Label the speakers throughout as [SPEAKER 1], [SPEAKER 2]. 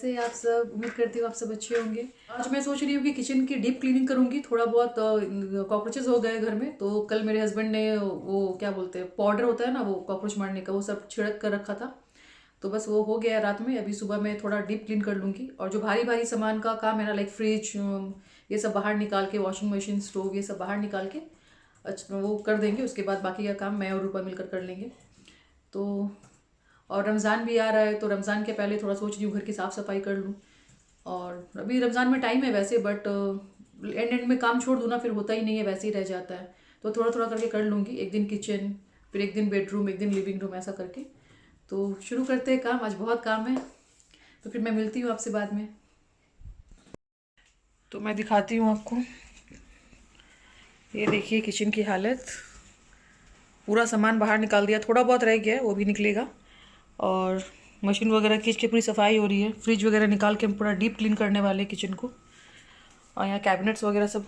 [SPEAKER 1] कैसे आप सब? उम्मीद करती हूँ आप सब अच्छे होंगे। आज मैं सोच रही हूँ कि किचन की डीप क्लीनिंग करूँगी। थोड़ा बहुत कॉकरोचेस हो गए घर में, तो कल मेरे हस्बैंड ने वो क्या बोलते हैं, पाउडर होता है ना वो कॉकरोच मारने का, वो सब छिड़क कर रखा था। तो बस वो हो गया रात में। अभी सुबह मैं थोड़ा डीप क्लीन कर लूँगी। और जो भारी भारी सामान का काम है ना, लाइक फ्रिज, ये सब बाहर निकाल के, वॉशिंग मशीन, स्टोव, ये सब बाहर निकाल के अच्छा वो कर देंगे। उसके बाद बाकी का काम मैं और रूपा मिलकर कर लेंगे। तो और रमज़ान भी आ रहा है, तो रमज़ान के पहले थोड़ा सोच रही हूँ घर की साफ़ सफाई कर लूँ। और अभी रमज़ान में टाइम है वैसे, बट एंड में काम छोड़ दूँ ना, फिर होता ही नहीं है, वैसे ही रह जाता है। तो थोड़ा थोड़ा करके कर लूँगी। एक दिन किचन, फिर एक दिन बेडरूम, एक दिन लिविंग रूम, ऐसा करके। तो शुरू करते हैं काम। आज बहुत काम है, तो फिर मैं मिलती हूँ आपसे बाद में। तो मैं दिखाती हूँ आपको, ये देखिए किचन की हालत। पूरा सामान बाहर निकाल दिया, थोड़ा बहुत रह गया है, वो भी निकलेगा। और मशीन वगैरह खींच के पूरी सफाई हो रही है। फ्रिज वगैरह निकाल के हम पूरा डीप क्लीन करने वाले हैं किचन को। और यहाँ कैबिनेट्स वगैरह सब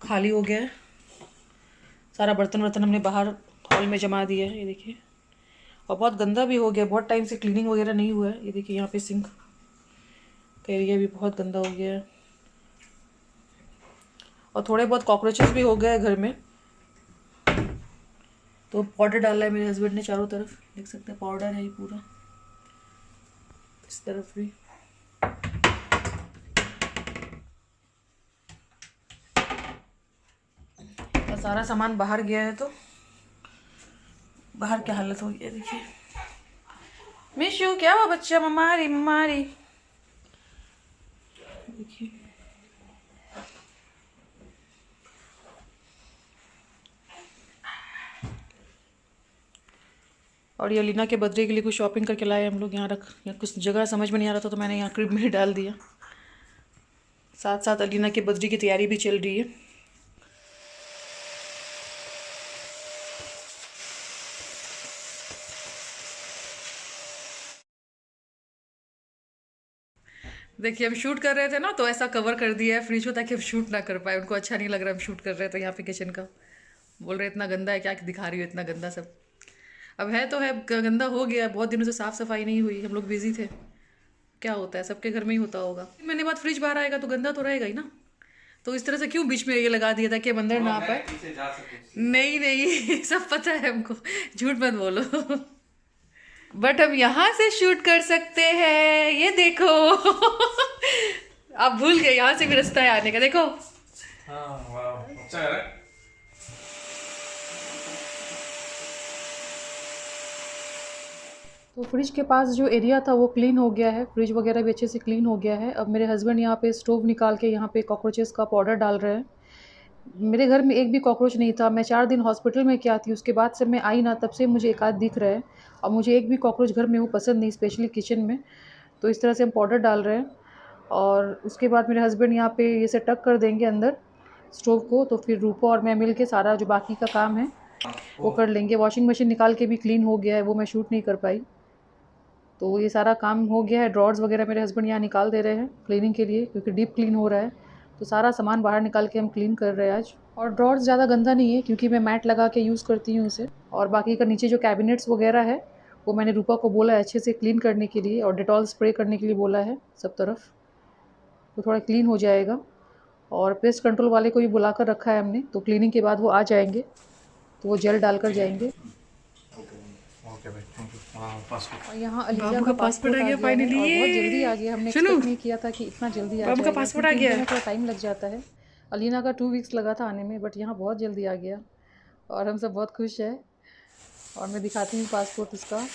[SPEAKER 1] खाली हो गया है। सारा बर्तन वर्तन हमने बाहर हॉल में जमा दिया है, ये देखिए। और बहुत गंदा भी हो गया, बहुत टाइम से क्लीनिंग वगैरह नहीं हुआ है। ये देखिए यहाँ पे सिंक का एरिया भी बहुत गंदा हो गया है। और थोड़े बहुत कॉकरोचेस भी हो गए घर में, तो पाउडर डाला है मेरे हस्बैंड ने चारों तरफ, देख सकते हैं पाउडर है ये पूरा, इस तरफ भी। और सारा सामान बाहर गया है, तो बाहर क्या हालत हो गई है देखिए। मिशू क्या हुआ बच्चा? ममारी ममारी, देखिए। और ये अलीना के बर्थडे के लिए कुछ शॉपिंग करके लाए हम लोग। यहाँ कुछ जगह समझ में नहीं आ रहा था, तो मैंने यहाँ क्रिब में डाल दिया। साथ साथ अलीना के बर्थडे की तैयारी भी चल रही है। देखिए हम शूट कर रहे थे ना, तो ऐसा कवर कर दिया है फ्रिज को, ताकि हम शूट ना कर पाए। उनको अच्छा नहीं लग रहा हम शूट कर रहे थे यहाँ पे किचन का। बोल रहे इतना गंदा है, क्या दिखा रही हो इतना गंदा सब। अब है तो है, गंदा हो गया। बहुत दिनों से साफ सफाई नहीं हुई, हम लोग बिजी थे। क्या होता है, सबके घर में ही होता होगा। महीने बाद फ्रिज बाहर आएगा तो गंदा तो रहेगा ही ना। तो इस तरह से क्यों बीच में ये लगा दिया था कि हम अंदर ना आ पाए? नहीं नहीं सब पता है हमको, झूठ मत बोलो। बट हम यहाँ से शूट कर सकते हैं, ये देखो। आप भूल गए, यहाँ से भी रास्ता है आने का, देखो।
[SPEAKER 2] हाँ, वाह, अच्छा है।
[SPEAKER 1] तो फ्रिज के पास जो एरिया था वो क्लीन हो गया है, फ्रिज वगैरह भी अच्छे से क्लीन हो गया है। अब मेरे हस्बैंड यहाँ पे स्टोव निकाल के यहाँ पे कॉकरोचेस का पाउडर डाल रहे हैं। मेरे घर में एक भी कॉकरोच नहीं था। मैं 4 दिन हॉस्पिटल में क्या थी, उसके बाद से मैं आई ना, तब से मुझे एक आध दिख रहा है। और मुझे एक भी कॉकरोच घर में वो पसंद नहीं, स्पेशली किचन में। तो इस तरह से हम पाउडर डाल रहे हैं। और उसके बाद मेरे हस्बैंड यहाँ पे ये से टक कर देंगे अंदर स्टोव को। तो फिर रूपा और मैं मिल के सारा जो बाकी का काम है वो कर लेंगे। वॉशिंग मशीन निकाल के भी क्लीन हो गया है, वो मैं शूट नहीं कर पाई। तो ये सारा काम हो गया है। ड्रॉर्स वगैरह मेरे हस्बैंड यहाँ निकाल दे रहे हैं क्लीनिंग के लिए, क्योंकि डीप क्लीन हो रहा है। तो सारा सामान बाहर निकाल के हम क्लीन कर रहे हैं आज। और ड्रॉर्स ज़्यादा गंदा नहीं है, क्योंकि मैं मैट लगा के यूज़ करती हूँ उसे। और बाकी का नीचे जो कैबिनेट्स वगैरह है, वो मैंने रूपा को बोला है अच्छे से क्लीन करने के लिए, और डेटॉल स्प्रे करने के लिए बोला है सब तरफ, तो थोड़ा क्लीन हो जाएगा। और पेस्ट कंट्रोल वाले को भी बुला कर रखा है हमने, तो क्लीनिंग के बाद वो आ जाएंगे, तो वो जेल डालकर जाएंगे।
[SPEAKER 2] ओके भाई, थैंक यू। हाँ, पासपोर्ट।
[SPEAKER 1] और यहाँ अलीजा का पासपोर्ट आ गया फाइनली। और बहुत जल्दी आ गया, हमने एक्सपेक्ट नहीं किया था कि इतना जल्दी आ जाएगा। पासपोर्ट आ गया है, थोड़ा टाइम लग जाता है। अलीना का 2 वीक्स लगा था आने में, बट यहाँ बहुत जल्दी आ गया। और हम सब बहुत खुश हैं। और मैं दिखाती हूँ पासपोर्ट इसका।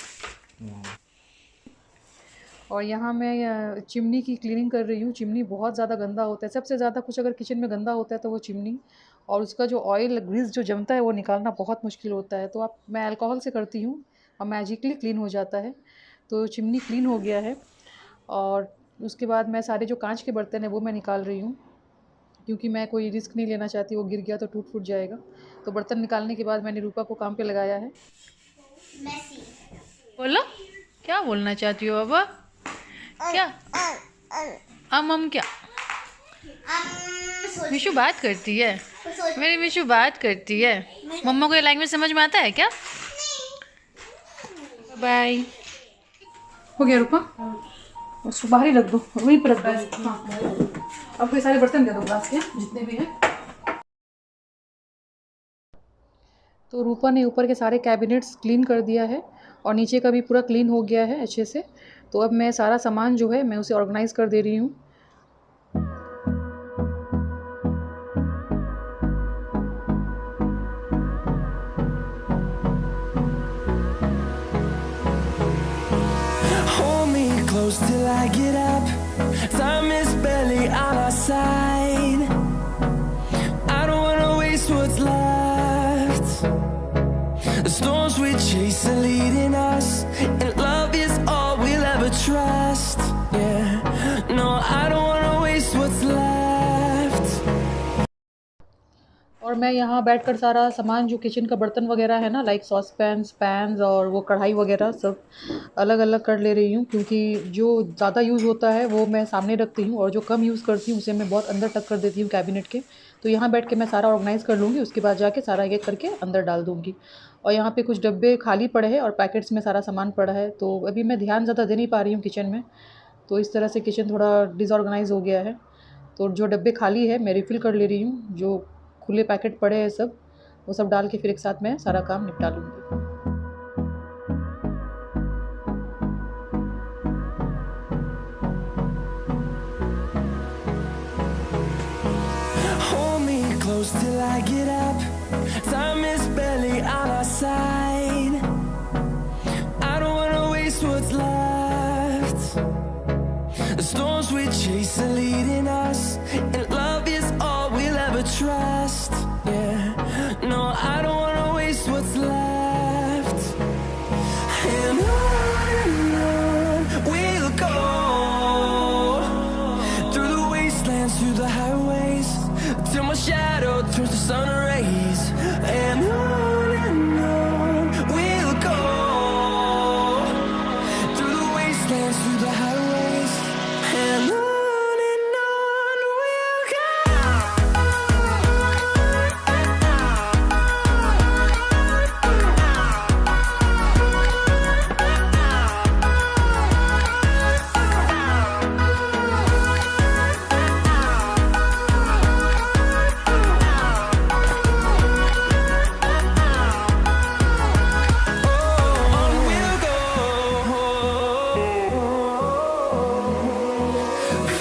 [SPEAKER 1] और यहाँ मैं चिमनी की क्लीनिंग कर रही हूँ। चिमनी बहुत ज़्यादा गंदा होता है। सबसे ज़्यादा कुछ अगर किचन में गंदा होता है तो वो चिमनी, और उसका जो ऑयल ग्रीस जो जमता है वो निकालना बहुत मुश्किल होता है। तो मैं अल्कोहल से करती हूँ और मैजिकली क्लीन हो जाता है। तो चिमनी क्लीन हो गया है। और उसके बाद मैं सारे जो कांच के बर्तन हैं वो मैं निकाल रही हूँ, क्योंकि मैं कोई रिस्क नहीं लेना चाहती, वो गिर गया तो टूट फूट जाएगा। तो बर्तन निकालने के बाद मैंने रूपा को काम पे लगाया है। बोलो, क्या बोलना चाहती हो बाबा? क्या हम क्या? मिशू बात करती है, मेरी मिशू बात करती है। मम्मा को ये लैंग्वेज समझ में आता है क्या? बाय। हो गया रूपा, उसको बाहर ही रख दो, वहीं पर रख दो। हाँ, अब ये सारे बर्तन दे दो ग्लास के जितने भी हैं। तो रूपा ने ऊपर के सारे कैबिनेट्स क्लीन कर दिया है और नीचे का भी पूरा क्लीन हो गया है अच्छे से। तो अब मैं सारा सामान जो है मैं उसे ऑर्गेनाइज़ कर दे रही हूँ।
[SPEAKER 3] Hold me close till I get up. Time is barely on our side. I don't wanna waste what's left. The storms we chase are leading us, and love is all we'll ever trust. Yeah, no, I don't wanna waste what's left.
[SPEAKER 1] और मैं यहाँ बैठकर सारा सामान जो kitchen का बर्तन वगैरह है ना, लाइक सॉस पैन्स और वो कढ़ाई वगैरह सब अलग अलग कर ले रही हूँ, क्योंकि जो ज़्यादा यूज़ होता है वो मैं सामने रखती हूँ और जो कम यूज़ करती हूँ उसे मैं बहुत अंदर तक कर देती हूँ कैबिनेट के। तो यहाँ बैठ के मैं सारा ऑर्गेनाइज़ कर लूँगी, उसके बाद जाके सारा एक एक करके अंदर डाल दूँगी। और यहाँ पे कुछ डब्बे खाली पड़े हैं और पैकेट्स में सारा सामान पड़ा है, तो अभी मैं ध्यान ज़्यादा दे नहीं पा रही हूँ किचन में, तो इस तरह से किचन थोड़ा डिसऑर्गेनाइज़ हो गया है। तो जो डब्बे खाली है मैं रिफ़िल कर ले रही हूँ, जो खुले पैकेट पड़े हैं सब, वो सब डाल के फिर एक साथ मैं सारा काम निपटा लूँगी।
[SPEAKER 3] Hold me close till I get up. Time is barely on our side. I don't wanna waste what's left. The storms we chase are leading us, and love is all we'll ever trust. Yeah, no, I don't wanna waste what's left. And on we'll go, through the wastelands, through the highways, till my shadow turns to sun rays. And on we'll go, through the wastelands, through the highways, and on we'll go. On we'll go,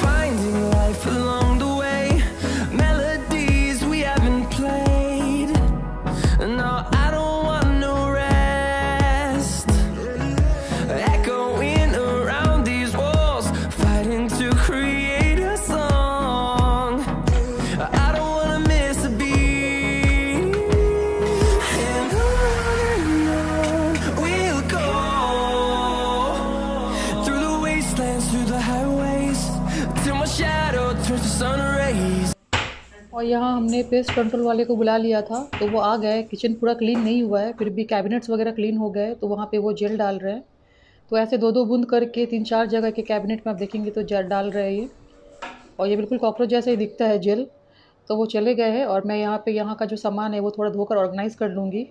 [SPEAKER 3] finding life along the way, melodies we haven't played. No, I don't want no rest, echoing around these walls, fighting to create a song. I don't wanna miss a beat. And on we'll go, through the wastelands, through the highways, till my shadow turns to sun rays.
[SPEAKER 1] और यहाँ हमने pest control वाले को बुला लिया था, तो वो आ गए। किचन पूरा क्लीन नहीं हुआ है, फिर भी कैबिनेट्स वगैरह क्लीन हो गए, तो वहाँ पे वो जेल डाल रहे हैं। तो ऐसे 2-2 बूंद करके 3-4 जगह के कैबिनेट में आप देखेंगे तो जेल डाल रहे हैं ये, और ये बिल्कुल कॉकरोच जैसे ही दिखता है जेल। तो वो चले गए हैं और मैं यहाँ पे यहाँ का जो सामान है वो थोड़ा धोकर ऑर्गेनाइज़ कर लूँगी।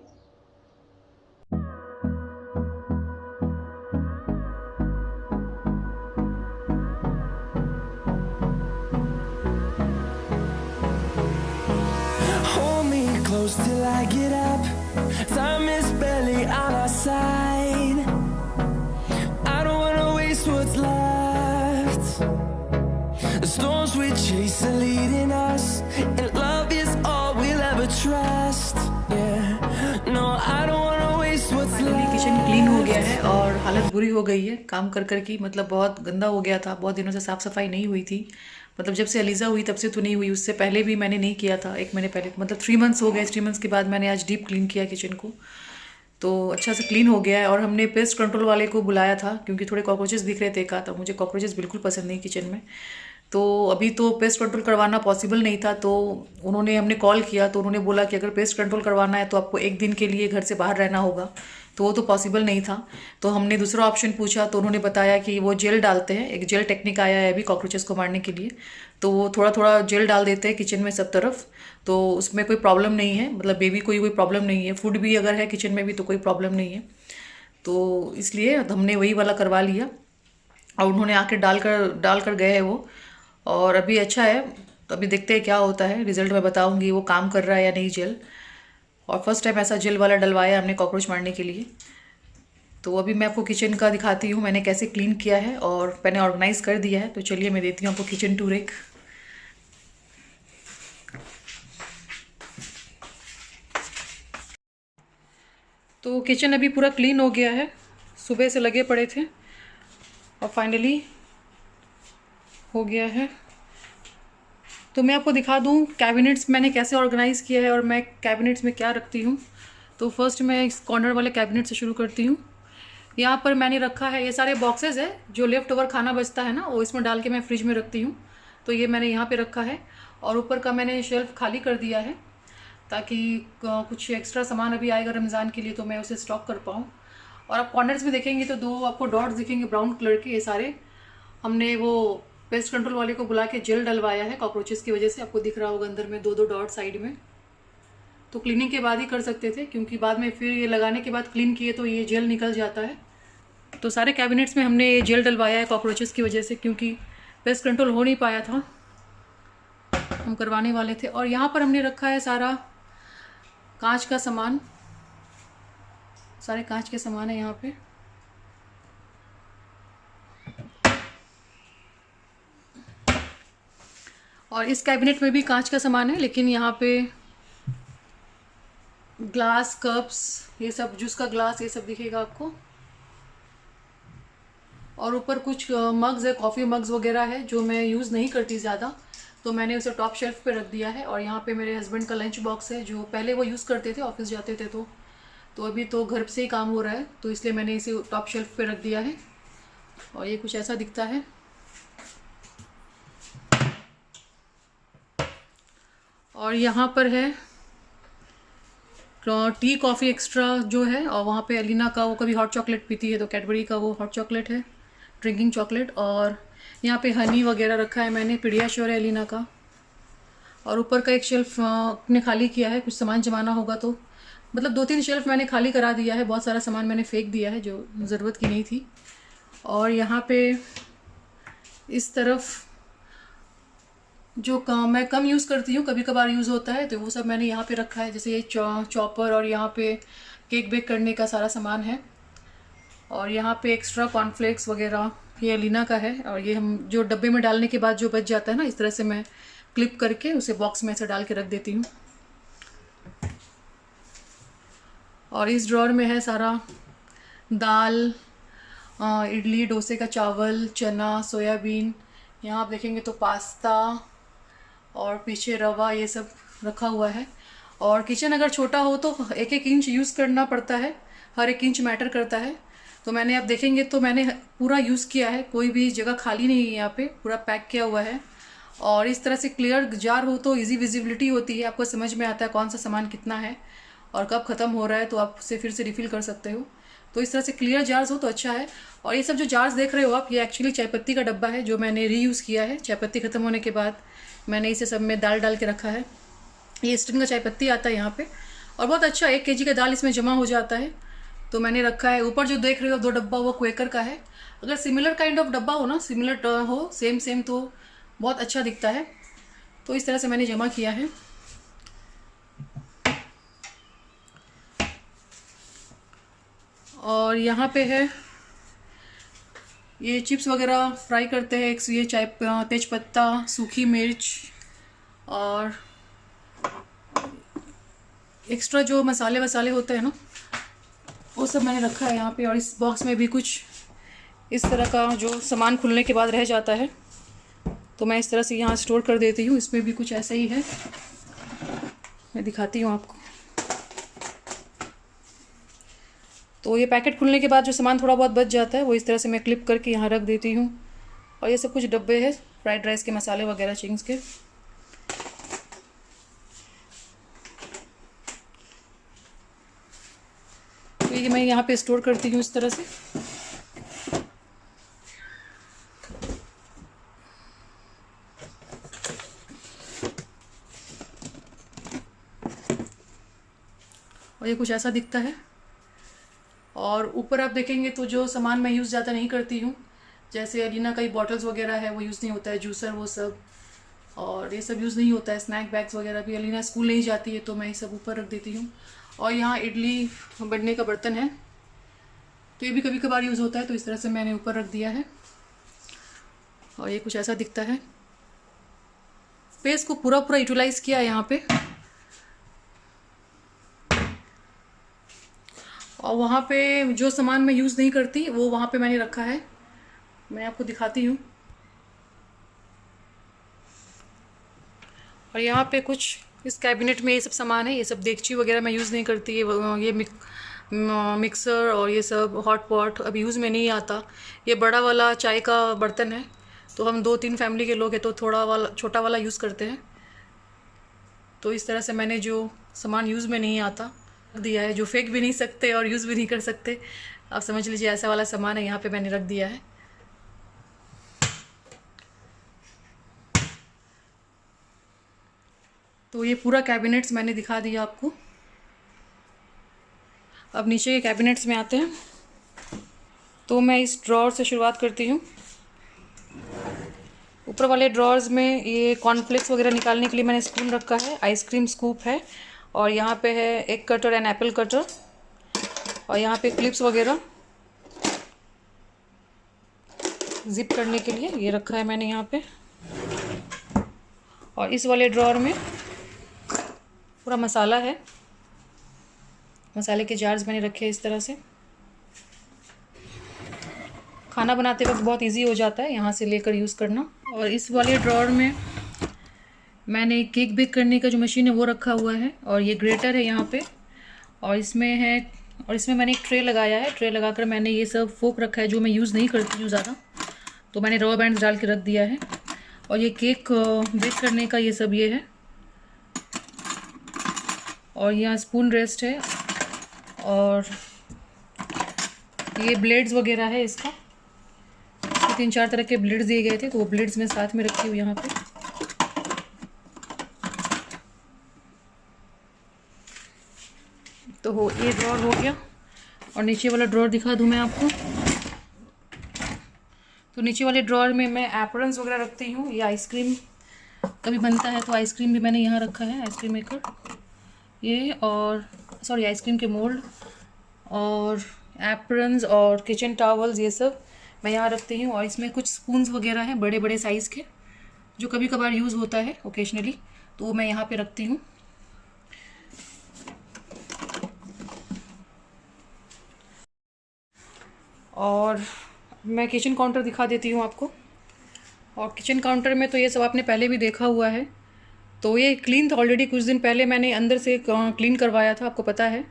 [SPEAKER 3] Hold me close till I get up. Time is barely on our side. I don't wanna waste what's left. The storms we chase are leading us, and love is all we'll ever trust. Yeah, no, I don't wanna waste what's left.
[SPEAKER 1] Kitchen clean हो गया है और हालत बुरी हो गई है काम कर कर की, मतलब बहुत गंदा हो गया था। बहुत दिनों से साफ़ सफाई नहीं हुई थी, मतलब जब से अलीज़ा हुई तब से तो नहीं हुई, उससे पहले भी मैंने नहीं किया था, 1 महीने पहले, मतलब 3 मंथ्स हो गए। 3 मंथ्स के बाद मैंने आज डीप क्लीन किया किचन को, तो अच्छा से क्लीन हो गया है। और हमने पेस्ट कंट्रोल वाले को बुलाया था क्योंकि थोड़े कॉकरोचेस दिख रहे थे एक आध, मुझे कॉकरोचेस बिल्कुल पसंद नहीं किचन में। तो अभी तो पेस्ट कंट्रोल करवाना पॉसिबल नहीं था, तो हमने कॉल किया तो उन्होंने बोला कि अगर पेस्ट कंट्रोल करवाना है तो आपको 1 दिन के लिए घर से बाहर रहना होगा, तो वो तो पॉसिबल नहीं था। तो हमने दूसरा ऑप्शन पूछा तो उन्होंने बताया कि वो जेल डालते हैं, एक जेल टेक्निक आया है अभी कॉकरोचेस को मारने के लिए, तो वो थोड़ा थोड़ा जेल डाल देते हैं किचन में सब तरफ, तो उसमें कोई प्रॉब्लम नहीं है, मतलब बेबी को कोई प्रॉब्लम नहीं है, फूड भी अगर है किचन में भी तो कोई प्रॉब्लम नहीं है। तो इसलिए हमने वही वाला करवा लिया। और उन्होंने आके डाल कर गए हैं वो, और अभी अच्छा है। तो अभी देखते हैं क्या होता है, रिजल्ट मैं बताऊंगी वो काम कर रहा है या नहीं जेल। और फर्स्ट टाइम ऐसा जेल वाला डलवाया हमने कॉकरोच मारने के लिए। तो अभी मैं आपको किचन का दिखाती हूँ मैंने कैसे क्लीन किया है और मैंने ऑर्गेनाइज कर दिया है। तो चलिए मैं देती हूँ आपको किचन टूर एक। तो किचन अभी पूरा क्लीन हो गया है, सुबह से लगे पड़े थे और फाइनली हो गया है। तो मैं आपको दिखा दूँ कैबिनेट्स मैंने कैसे ऑर्गेनाइज़ किया है और मैं कैबिनेट्स में क्या रखती हूँ। तो फर्स्ट मैं इस कॉर्नर वाले कैबिनेट से शुरू करती हूँ। यहाँ पर मैंने रखा है, ये सारे बॉक्सेस है जो लेफ़्ट ओवर खाना बचता है ना, वो इसमें डाल के मैं फ्रिज में रखती हूँ। तो ये मैंने यहाँ पे रखा है और ऊपर का मैंने शेल्फ खाली कर दिया है ताकि कुछ एक्स्ट्रा सामान अभी आएगा रमज़ान के लिए तो मैं उसे स्टॉक कर पाऊँ। और आप कॉर्नर्स में देखेंगे तो 2 आपको डॉट्स दिखेंगे ब्राउन कलर के, ये सारे हमने वो पेस्ट कंट्रोल वाले को बुला के जेल डलवाया है कॉकरोचेस की वजह से। आपको दिख रहा होगा अंदर में 2-2 डॉट साइड में। तो क्लीनिंग के बाद ही कर सकते थे क्योंकि बाद में फिर ये लगाने के बाद क्लीन किए तो ये जेल निकल जाता है। तो सारे कैबिनेट्स में हमने ये जेल डलवाया है कॉकरोचेस की वजह से, क्योंकि पेस्ट कंट्रोल हो नहीं पाया था, हम करवाने वाले थे। और यहाँ पर हमने रखा है सारा कांच का सामान, सारे कांच के सामान है यहाँ पे। और इस कैबिनेट में भी कांच का सामान है, लेकिन यहाँ पे ग्लास, कप्स, ये सब जूस का ग्लास, ये सब दिखेगा आपको। और ऊपर कुछ मग्स है, कॉफ़ी मग्स वगैरह है जो मैं यूज़ नहीं करती ज़्यादा, तो मैंने उसे टॉप शेल्फ पे रख दिया है। और यहाँ पे मेरे हस्बैंड का लंच बॉक्स है जो पहले वो यूज़ करते थे, ऑफिस जाते थे तो अभी तो घर से ही काम हो रहा है तो इसलिए मैंने इसे टॉप शेल्फ पे रख दिया है। और ये कुछ ऐसा दिखता है। और यहाँ पर है टी कॉफ़ी एक्स्ट्रा जो है, और वहाँ पे अलीना का वो कभी हॉट चॉकलेट पीती है तो कैडबरी का वो हॉट चॉकलेट है, ड्रिंकिंग चॉकलेट। और यहाँ पे हनी वगैरह रखा है मैंने, पीडियाश्योर है अलीना का। और ऊपर का एक शेल्फ ने खाली किया है, कुछ सामान जमाना होगा तो, मतलब 2-3 शेल्फ मैंने खाली करा दिया है, बहुत सारा सामान मैंने फेंक दिया है जो ज़रूरत की नहीं थी। और यहाँ पे इस तरफ जो मैं कम यूज़ करती हूँ, कभी कभार यूज़ होता है तो वो सब मैंने यहाँ पे रखा है, जैसे ये चॉपर, और यहाँ पे केक बेक करने का सारा सामान है। और यहाँ पे एक्स्ट्रा कॉर्नफ्लेक्स वगैरह ये अलीना का है। और ये हम जो डब्बे में डालने के बाद जो बच जाता है ना, इस तरह से मैं क्लिप करके उसे बॉक्स में ऐसे डाल के रख देती हूँ। और इस ड्रॉर में है सारा दाल, इडली, डोसे का चावल, चना, सोयाबीन, यहाँ आप देखेंगे तो पास्ता, और पीछे रवा, ये सब रखा हुआ है। और किचन अगर छोटा हो तो 1-1 इंच यूज़ करना पड़ता है, हर 1 इंच मैटर करता है। तो मैंने आप देखेंगे तो मैंने पूरा यूज़ किया है, कोई भी जगह खाली नहीं है, यहाँ पे पूरा पैक किया हुआ है। और इस तरह से क्लियर जार हो तो इजी विजिबिलिटी होती है, आपको समझ में आता है कौन सा सामान कितना है और कब ख़त्म हो रहा है, तो आप उसे फिर से रिफ़िल कर सकते हो। तो इस तरह से क्लियर जार्स हो तो अच्छा है। और ये सब जो जार्स देख रहे हो आप, ये एक्चुअली चाय पत्ती का डब्बा है जो मैंने रीयूज़ किया है। चाय पत्ती ख़त्म होने के बाद मैंने इसे सब में दाल डाल के रखा है। ये स्टिंग का चाय पत्ती आता है यहाँ पे, और बहुत अच्छा 1 kg का दाल इसमें जमा हो जाता है। तो मैंने रखा है। ऊपर जो देख रहे हो 2 डब्बा, वो क्वेकर का है। अगर सिमिलर काइंड ऑफ डब्बा हो ना, सिमिलर हो, सेम तो बहुत अच्छा दिखता है। तो इस तरह से मैंने जमा किया है। और यहाँ पे है ये चिप्स वगैरह फ्राई करते हैं, ये तेज पत्ता, सूखी मिर्च, और एक्स्ट्रा जो मसाले होते हैं ना, वो सब मैंने रखा है यहाँ पे। और इस बॉक्स में भी कुछ इस तरह का जो सामान खुलने के बाद रह जाता है तो मैं इस तरह से यहाँ स्टोर कर देती हूँ। इसमें भी कुछ ऐसा ही है, मैं दिखाती हूँ आपको। तो ये पैकेट खुलने के बाद जो सामान थोड़ा बहुत बच जाता है वो इस तरह से मैं क्लिप करके यहाँ रख देती हूँ। और ये सब कुछ डब्बे हैं फ्राइड राइस के मसाले वगैरह, चिंग्स के। तो ये मैं यहाँ पे स्टोर करती हूँ इस तरह से। और ये कुछ ऐसा दिखता है। और ऊपर आप देखेंगे तो जो सामान मैं यूज़ ज़्यादा नहीं करती हूँ, जैसे अलीना का ही बॉटल्स वगैरह है वो यूज़ नहीं होता है, जूसर वो सब, और ये सब यूज़ नहीं होता है। स्नैक बैग्स वगैरह भी, अलीना स्कूल नहीं जाती है तो मैं ये सब ऊपर रख देती हूँ। और यहाँ इडली बनने का बर्तन है तो ये भी कभी कभार यूज़ होता है, तो इस तरह से मैंने ऊपर रख दिया है। और ये कुछ ऐसा दिखता है। स्पेस को पूरा पूरा यूटिलाइज़ किया है यहाँ पे। और वहाँ पे जो सामान मैं यूज़ नहीं करती वो वहाँ पे मैंने रखा है, मैं आपको दिखाती हूँ। और यहाँ पे कुछ इस कैबिनेट में ये सब सामान है, ये सब देगची वगैरह मैं यूज़ नहीं करती। ये मिक्सर और ये सब हॉट पॉट अब यूज़ में नहीं आता। ये बड़ा वाला चाय का बर्तन है, तो हम 2-3 फैमिली के लोग हैं तो थोड़ा वाला छोटा वाला यूज़ करते हैं। तो इस तरह से मैंने जो सामान यूज़ में नहीं आता दिया है, जो फेंक भी नहीं सकते और यूज़ भी नहीं कर सकते, आप समझ लीजिए ऐसा वाला सामान है, यहाँ पे मैंने रख दिया है। तो ये पूरा कैबिनेट्स मैंने दिखा दिया आपको। अब नीचे के कैबिनेट्स में आते हैं। तो मैं इस ड्रॉर से शुरुआत करती हूँ। ऊपर वाले ड्रॉर्स में ये कॉर्नफ्लेक्स वगैरह निकालने के लिए मैंने स्पून रखा है, आइसक्रीम स्कूप है, और यहाँ पे है egg cutter and Apple cutter, और यहाँ पे क्लिप्स वगैरह जिप करने के लिए ये रखा है मैंने यहाँ पे। और इस वाले ड्रॉर में पूरा मसाला है, मसाले के जार्स मैंने रखे हैं इस तरह से। खाना बनाते वक्त बहुत इजी हो जाता है यहाँ से लेकर यूज़ करना। और इस वाले ड्रॉर में मैंने केक बेक करने का जो मशीन है वो रखा हुआ है, और ये ग्रेटर है यहाँ पे, और इसमें मैंने एक ट्रे लगाया है। ट्रे लगाकर मैंने ये सब फोक रखा है जो मैं यूज़ नहीं करती हूँ ज़्यादा, तो मैंने रबर बैंड्स डाल के रख दिया है। और ये केक बेक करने का ये सब ये है, और यहाँ स्पून रेस्ट है, और ये ब्लेड्स वगैरह है इसका। 3-4 तरह के ब्लेड्स दिए गए थे तो वो ब्लेड्स मैं साथ में रखी हूँ यहाँ पे। तो ये ड्रॉर हो गया। और नीचे वाला ड्रॉर दिखा दूँ मैं आपको। तो नीचे वाले ड्रॉर में मैं एप्रन्स वगैरह रखती हूँ। ये आइसक्रीम कभी बनता है तो आइसक्रीम भी मैंने यहाँ रखा है, आइसक्रीम मेकर ये, और सॉरी आइसक्रीम के मोल्ड, और एप्रन्स और किचन टॉवल्स ये सब मैं यहाँ रखती हूँ। और इसमें कुछ स्पून्स वगैरह हैं बड़े बड़े साइज़ के, जो कभी कभार यूज़ होता है ओकेजनली, तो वो मैं यहाँ पे रखती हूँ। और मैं किचन काउंटर दिखा देती हूँ आपको। और किचन काउंटर में तो ये सब आपने पहले भी देखा हुआ है, तो ये क्लीन था ऑलरेडी। कुछ दिन पहले मैंने अंदर से क्लीन करवाया था, आपको पता है।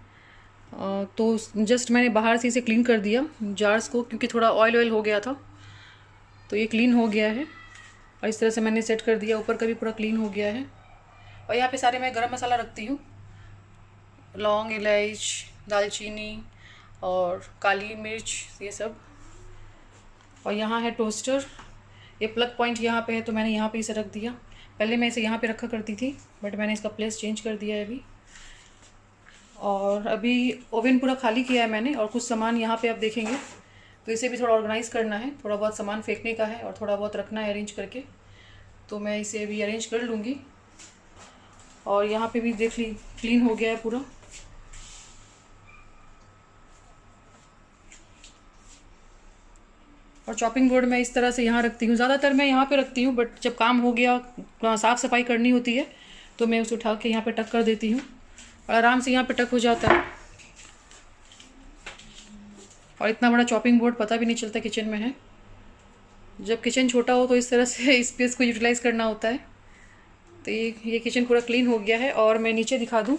[SPEAKER 1] तो जस्ट मैंने बाहर से इसे क्लीन कर दिया जार्स को, क्योंकि थोड़ा ऑयल हो गया था, तो ये क्लीन हो गया है। और इस तरह से मैंने सेट कर दिया, ऊपर का भी पूरा क्लीन हो गया है। और यहाँ पे सारे मैं गरम मसाला रखती हूँ, लौंग, इलायची, दालचीनी और काली मिर्च ये सब। और यहाँ है टोस्टर, ये प्लग पॉइंट यहाँ पे है तो मैंने यहाँ पे इसे रख दिया। पहले मैं इसे यहाँ पे रखा करती थी, बट मैंने इसका प्लेस चेंज कर दिया है अभी। और अभी ओवन पूरा खाली किया है मैंने, और कुछ सामान यहाँ पे आप देखेंगे, तो इसे भी थोड़ा ऑर्गेनाइज़ करना है। थोड़ा बहुत सामान फेंकने का है और थोड़ा बहुत रखना है अरेंज करके, तो मैं इसे अभी अरेंज कर लूँगी। और यहाँ पे भी देख ली क्लीन हो गया है पूरा। और चॉपिंग बोर्ड मैं इस तरह से यहाँ रखती हूँ, ज़्यादातर मैं यहाँ पे रखती हूँ, बट जब काम हो गया, साफ़ सफाई करनी होती है, तो मैं उसे उठा के यहाँ पे टक कर देती हूँ, और आराम से यहाँ पे टक हो जाता है। और इतना बड़ा चॉपिंग बोर्ड पता भी नहीं चलता किचन में है। जब किचन छोटा हो तो इस तरह से स्पेस को यूटिलाइज़ करना होता है। तो ये किचन पूरा क्लीन हो गया है। और मैं नीचे दिखा दूँ,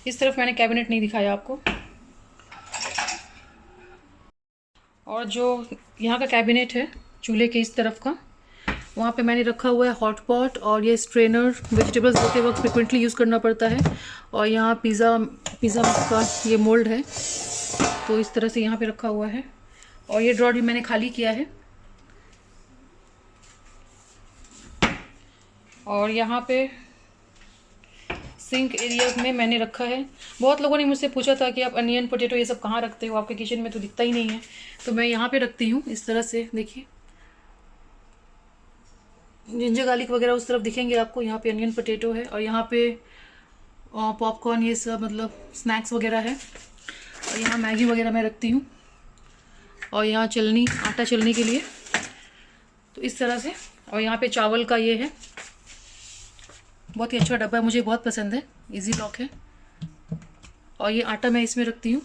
[SPEAKER 1] इस तरफ मैंने कैबिनेट नहीं दिखाया आपको। और जो यहाँ का कैबिनेट है चूल्हे के इस तरफ का, वहाँ पे मैंने रखा हुआ है हॉट पॉट, और ये स्ट्रेनर वेजिटेबल्स धोते वक्त फ्रिक्वेंटली यूज़ करना पड़ता है। और यहाँ पिज़्ज़ा का ये मोल्ड है, तो इस तरह से यहाँ पे रखा हुआ है। और ये ड्रॉर भी मैंने खाली किया है। और यहाँ पे सिंक एरिया में मैंने रखा है। बहुत लोगों ने मुझसे पूछा था कि आप अनियन पोटैटो ये सब कहाँ रखते हो, आपके किचन में तो दिखता ही नहीं है। तो मैं यहाँ पे रखती हूँ इस तरह से। देखिए जिंजर गार्लिक वगैरह उस तरफ दिखेंगे आपको। यहाँ पे अनियन पोटैटो है और यहाँ पे पॉपकॉर्न ये सब मतलब स्नैक्स वगैरह है। और यहाँ मैगी वगैरह मैं रखती हूँ और यहाँ चलनी, आटा चलने के लिए, तो इस तरह से। और यहाँ पे चावल का ये है, बहुत ही अच्छा डब्बा है, मुझे बहुत पसंद है, इजी लॉक है। और ये आटा मैं इसमें रखती हूँ।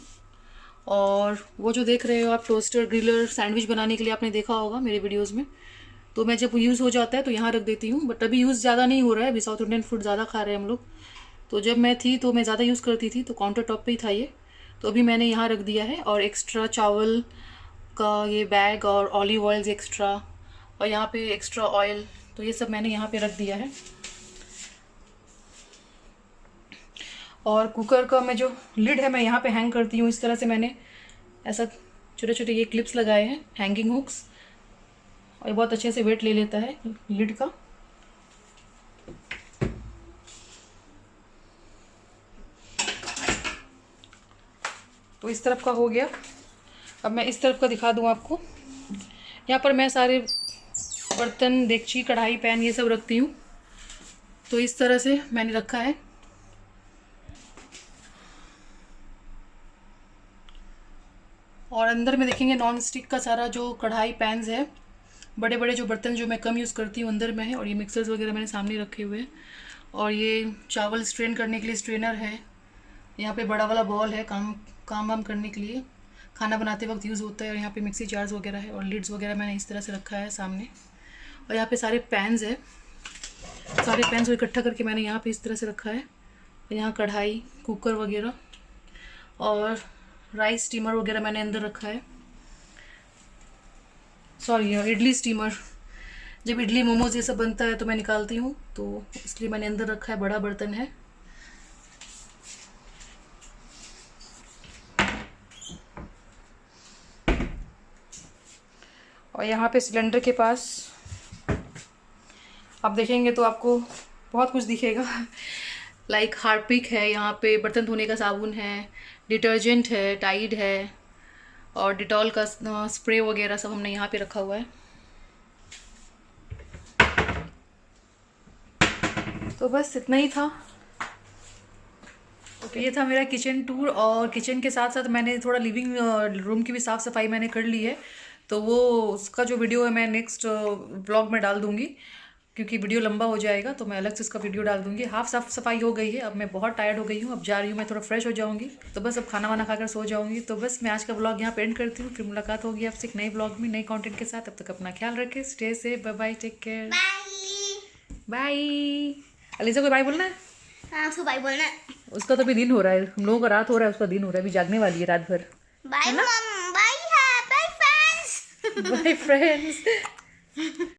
[SPEAKER 1] और वो जो देख रहे हो आप टोस्टर ग्रिलर सैंडविच बनाने के लिए, आपने देखा होगा मेरे वीडियोस में, तो मैं जब यूज़ हो जाता है तो यहाँ रख देती हूँ। बट अभी यूज़ ज़्यादा नहीं हो रहा है, अभी साउथ इंडियन फूड ज़्यादा खा रहे हैं हम लोग। तो जब मैं थी तो मैं ज़्यादा यूज़ करती थी, तो काउंटर टॉप पे ही था ये, तो अभी मैंने यहाँ रख दिया है। और एक्स्ट्रा चावल का ये बैग और ऑलिव ऑयल्स एक्स्ट्रा, और यहाँ पे एक्स्ट्रा ऑयल, तो ये सब मैंने यहाँ पे रख दिया है। और कुकर का मैं जो लिड है मैं यहाँ पे हैंग करती हूँ। इस तरह से मैंने ऐसा छोटे छोटे ये क्लिप्स लगाए हैं, हैंगिंग हुक्स, और ये बहुत अच्छे से वेट ले लेता है लिड का। तो इस तरफ का हो गया। अब मैं इस तरफ का दिखा दूँ आपको। यहाँ पर मैं सारे बर्तन, देगची, कढ़ाई, पैन ये सब रखती हूँ। तो इस तरह से मैंने रखा है। और अंदर में देखेंगे नॉन स्टिक का सारा जो कढ़ाई पैन्स है, बड़े बड़े जो बर्तन जो मैं कम यूज़ करती हूँ अंदर में है। और ये मिक्सर्स वगैरह मैंने सामने रखे हुए हैं। और ये चावल स्ट्रेन करने के लिए स्ट्रेनर है। यहाँ पे बड़ा वाला बॉल है, काम वाम करने के लिए, खाना बनाते वक्त यूज़ होता है। और यहाँ पे मिक्सी जार्स वगैरह है और लिड्स वगैरह मैंने इस तरह से रखा है सामने। और यहाँ पे सारे पैन्स है, सारे पैन्स को इकट्ठा करके मैंने यहाँ पे इस तरह से रखा है। यहाँ कढ़ाई, कुकर वगैरह और राइस स्टीमर वगैरह मैंने अंदर रखा है। सॉरी, इडली स्टीमर, जब इडली मोमोज ये सब बनता है तो मैं निकालती हूँ, तो इसलिए मैंने अंदर रखा है, बड़ा बर्तन है। और यहाँ पे सिलेंडर के पास आप देखेंगे तो आपको बहुत कुछ दिखेगा। लाइक हार्पिक है, यहाँ पे बर्तन धोने का साबुन है, डिटर्जेंट है, टाइड है, और डिटॉल का स्प्रे वगैरह सब हमने यहाँ पे रखा हुआ है। तो बस इतना ही था। तो ये था मेरा किचन टूर। और किचन के साथ साथ मैंने थोड़ा लिविंग रूम की भी साफ़ सफाई मैंने कर ली है। तो वो उसका जो वीडियो है मैं नेक्स्ट ब्लॉग में डाल दूँगी, क्योंकि वीडियो लंबा हो जाएगा, तो मैं अलग से इसका वीडियो डाल दूँगी। हाफ साफ सफाई हो गई है, अब मैं बहुत टायर्ड हो गई हूँ, अब जा रही हूँ मैं, थोड़ा फ्रेश हो जाऊँगी, तो बस अब खाना वाना खाकर सो जाऊँगी। तो बस मैं आज का ब्लॉग यहाँ पे एंड करती हूँ। फिर मुलाकात होगी आपसे एक नए ब्लॉग में, नए कंटेंट के साथ। तब तक अपना ख्याल रखें, stay safe, bye bye, take care, bye. Aliza को बाय बोलना है?
[SPEAKER 4] हाँ, उसको बाय बोलना है।
[SPEAKER 1] उसका तो अभी दिन हो रहा है, हम लोगों का रात हो रहा है, उसका दिन हो रहा है, अभी जागने वाली है रात भर।
[SPEAKER 4] बाय मम, बाय फ्रेंड्स।
[SPEAKER 1] Bye friends.